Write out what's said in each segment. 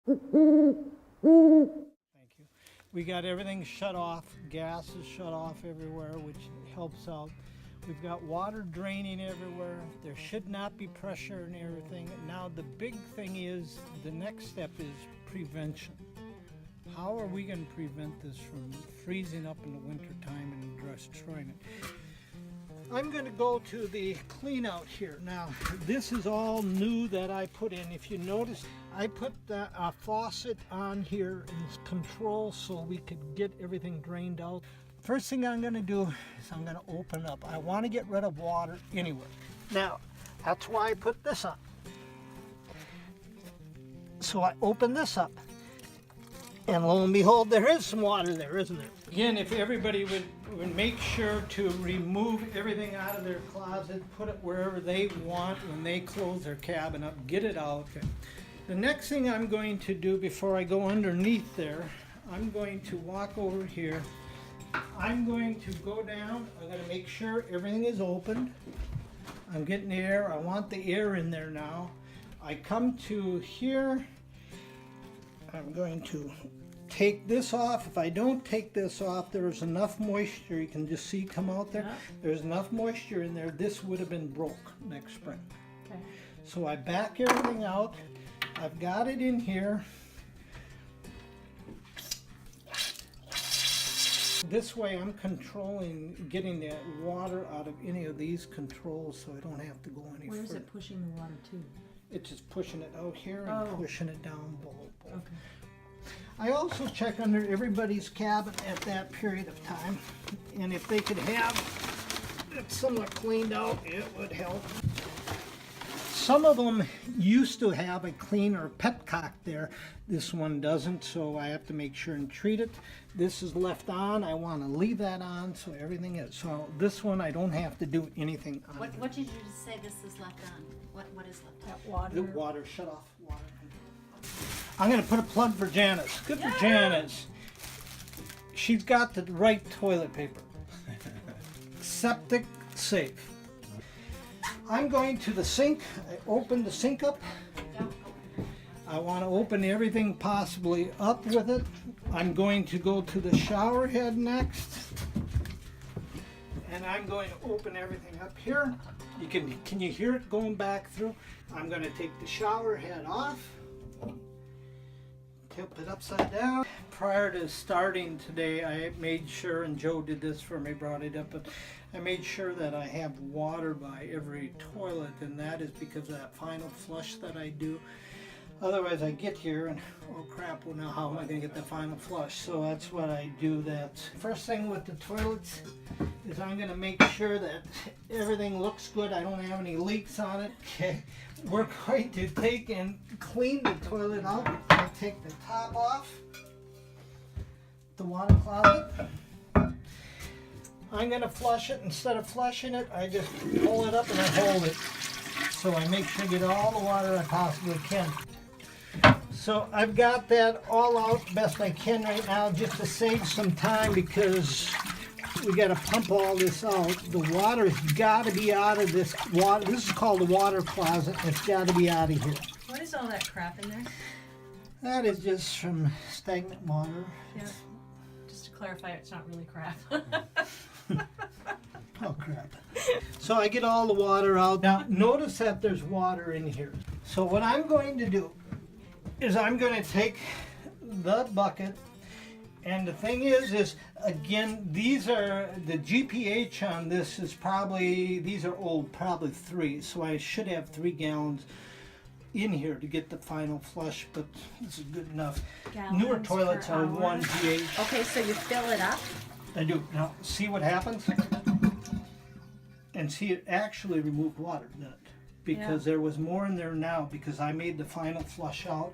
Thank you. We got everything shut off. Gas is shut off everywhere, which helps out. We've got water draining everywhere. There should not be pressure and everything. Now the big thing is, the next step is prevention. How are we going to prevent this from freezing up in the winter time and destroying it? I'm going to go to the clean out here. Now, this is all new that I put in. If you notice, I put a faucet on here in control so we could get everything drained out. First thing I'm going to do is I'm going to open up. I want to get rid of water anywhere. Now, that's why I put this on. So I open this up. And lo and behold, there is some water there, isn't there? Again, if everybody would make sure to remove everything out of their closet, put it wherever they want when they close their cabin up, get it out. The next thing I'm going to do before I go underneath there, I'm going to walk over here. I'm going to go down. I'm going to make sure everything is open. I'm getting the air. I want the air in there now. I come to here. I'm going to take this off. If I don't take this off, there's enough moisture. You can just see come out there. Yeah. There's enough moisture in there. This would have been broke next spring. Okay. So I back everything out. I've got it in here. This way I'm controlling getting that water out of any of these controls so I don't have to go any further. Where is it pushing the water to? It's just pushing it out here and pushing it down below. Okay. I also check under everybody's cabin at that period of time, and if they could have it somewhat cleaned out, it would help. Some of them used to have a cleaner petcock there. This one doesn't, so I have to make sure and treat it. This is left on. I want to leave that on, so everything is. So this one I don't have to do anything on. What did you just say this is left on? What is left on? Water. The water, shut off water. I'm going to put a plug for Janice. Good for Janice. She's got the right toilet paper. Septic safe. I'm going to the sink. I open the sink up. I want to open everything possibly up with it. I'm going to go to the shower head next. And I'm going to open everything up here. Can you hear it going back through? I'm going to take the shower head off. Tip it upside down. Prior to starting today, I made sure, and Joe did this for me, brought it up, but I made sure that I have water by every toilet, and that is because of that final flush that I do. Otherwise I get here and, oh crap, well now how am I going to get the final flush? So that's what I do. That first thing with the toilets is I'm going to make sure that everything looks good. I don't have any leaks on it. Okay. We're going to take and clean the toilet out. I take the top off, the water closet. I'm going to flush it. Instead of flushing it, I just pull it up and I hold it. So I make sure I get all the water I possibly can. So I've got that all out best I can right now just to save some time because we got to pump all this out. The water's got to be out of this water. This is called the water closet. It's got to be out of here. What is all that crap in there? That is just from stagnant water. Yeah. Just to clarify, it's not really crap. Oh crap. So I get all the water out. Now notice that there's water in here. So what I'm going to do is I'm going to take the bucket, and the thing is again, these are the GPH on this is probably, these are old, probably 3, so I should have 3 gallons in here to get the final flush, but this is good enough. Gallons Newer toilets per are hour. 1 pH. Okay, so you fill it up? I do. Now see what happens? And see, it actually removed water, didn't it? Because there was more in there now because I made the final flush out.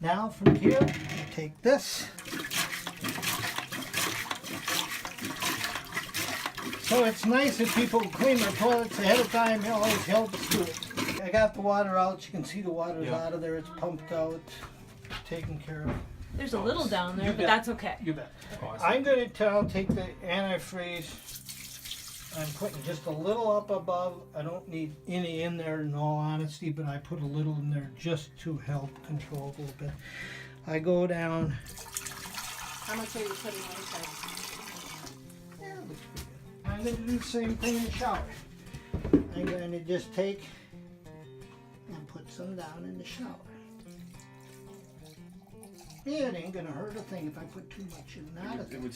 Now from here, I take this. So it's nice if people clean their toilets ahead of time. It always helps do it. I got the water out. You can see the water's out of there. It's pumped out, taken care of. There's a little down there, You but bet. that's okay. You bet. I'm going to take the antifreeze. I'm putting just a little up above. I don't need any in there in all honesty, but I put a little in there just to help control a little bit. I go down. How much are you putting on inside? Yeah, it looks pretty good. I'm going to do the same thing in the shower. I'm going to just take and put some down in the shower. Yeah, it ain't going to hurt a thing if I put too much in. Not a thing.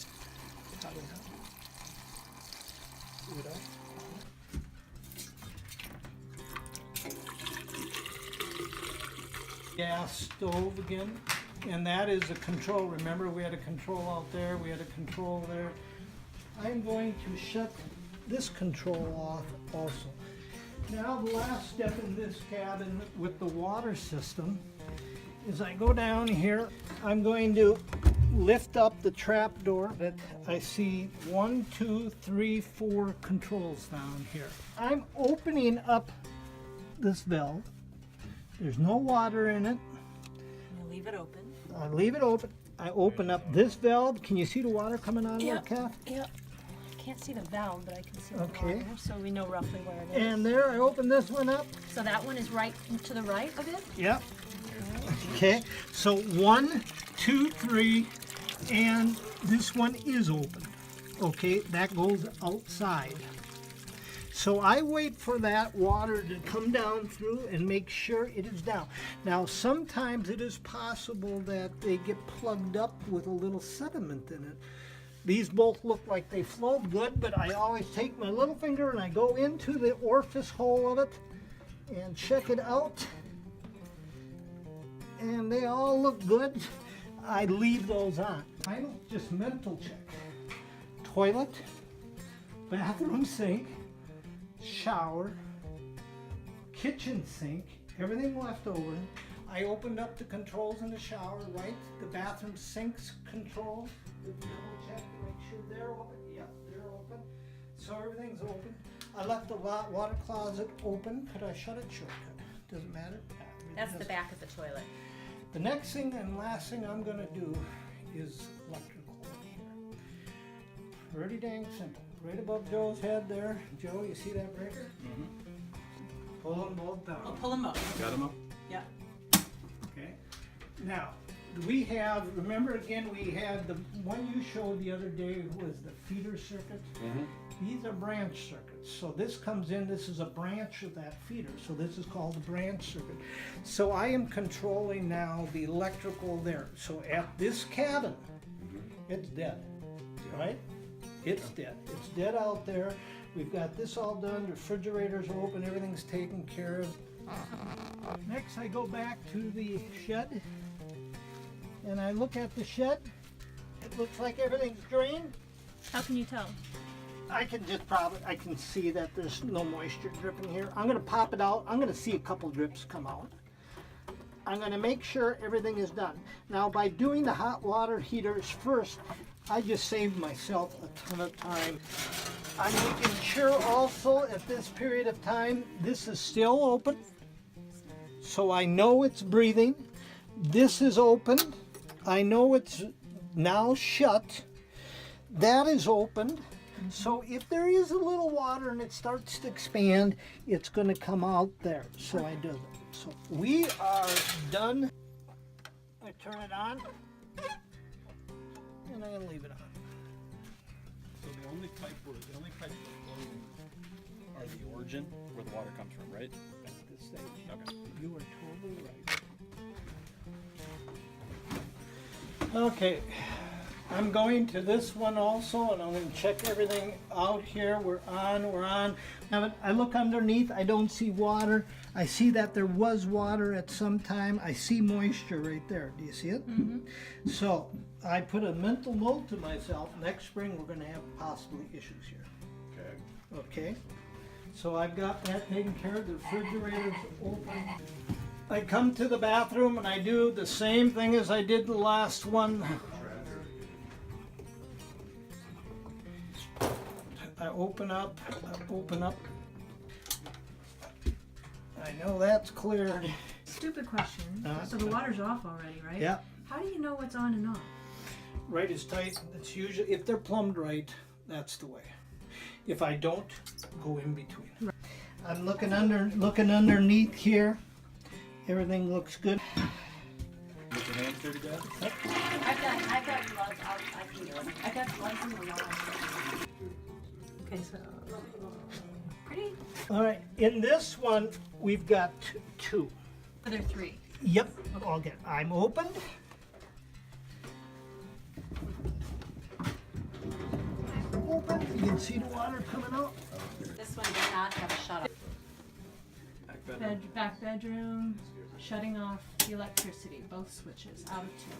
Probably not. Do it all. Gas stove again, and that is a control. Remember, we had a control out there, we had a control there. I'm going to shut this control off also. Now the last step in this cabin with the water system is I go down here, I'm going to lift up the trap door that I see 1, 2, 3, 4 controls down here. I'm opening up this valve. There's no water in it. You leave it open. I leave it open. I open up this valve. Can you see the water coming out of Yeah. that calf? Yep. I can't see the valve, but I can see the Okay. water, so we know roughly where it is. And there, I open this one up. So that one is right to the right of it? Yep. Okay, so 1, 2, 3, and this one is open. Okay, that goes outside. So I wait for that water to come down through and make sure it is down. Now sometimes it is possible that they get plugged up with a little sediment in it. These both look like they flowed good, but I always take my little finger and I go into the orifice hole of it and check it out. And they all look good. I leave those on. I don't just mental check. Toilet, bathroom sink, shower, kitchen sink, everything left over. I opened up the controls in the shower, right? The bathroom sinks control. Double check to make sure they're open. Yep, they're open. So everything's open. I left the water closet open. Could I shut it? Sure, could. Doesn't matter. That's the back of the toilet. The next thing and last thing I'm gonna do is electrical in here. Pretty dang simple. Right above Joe's head there. Joe, you see that breaker? Mm-hmm. Pull them both down. I'll pull them up. Got them up? Yeah. Okay. Now, we have, remember again, we had the one you showed the other day was the feeder circuit. Mm-hmm. These are branch circuits. So this comes in, this is a branch of that feeder. So this is called the branch circuit. So I am controlling now the electrical there. So at this cabin, it's dead, right? It's dead. It's dead out there. We've got this all done, the refrigerators are open, everything's taken care of. Next I go back to the shed and I look at the shed. It looks like everything's drained. How can you tell? I can just I can see that there's no moisture dripping here. I'm gonna pop it out. I'm gonna see a couple drips come out. I'm gonna make sure everything is done. Now by doing the hot water heaters first, I just saved myself a ton of time. I'm making sure also at this period of time, this is still open. So I know it's breathing. This is open. I know it's now shut. That is opened. So if there is a little water and it starts to expand, it's going to come out there. So I do that. So we are done. I turn it on and I leave it on. So the only pipes that flow are the origin where the water comes from, right? At this stage. Okay. You are totally right. Okay. I'm going to this one also, and I'm going to check everything out here. We're on. Now, I look underneath, I don't see water. I see that there was water at some time. I see moisture right there. Do you see it? Mm-hmm. So, I put a mental note to myself, next spring we're going to have possibly issues here. Okay. Okay? So I've got that taken care of. The refrigerator's open. I come to the bathroom and I do the same thing as I did the last one. I open up. I know that's cleared. Stupid question. So the water's off already, right? Yeah, How do you know what's on and off? right is tight. It's usually, if they're plumbed right, that's the way. If I don't, go in between. Right. I'm looking underneath here. Everything looks good. Get your hands dirty, Dad? I've got gloves, I can do it. I've got gloves in the lawn. Okay, so Pretty. All right, in this one, we've got two. are there three? Yep, I'll get, I'm opened. Open, you can see the water coming out. This one does not have a shut off. Back bedroom. Back bedroom, shutting off the electricity, both switches, out of two.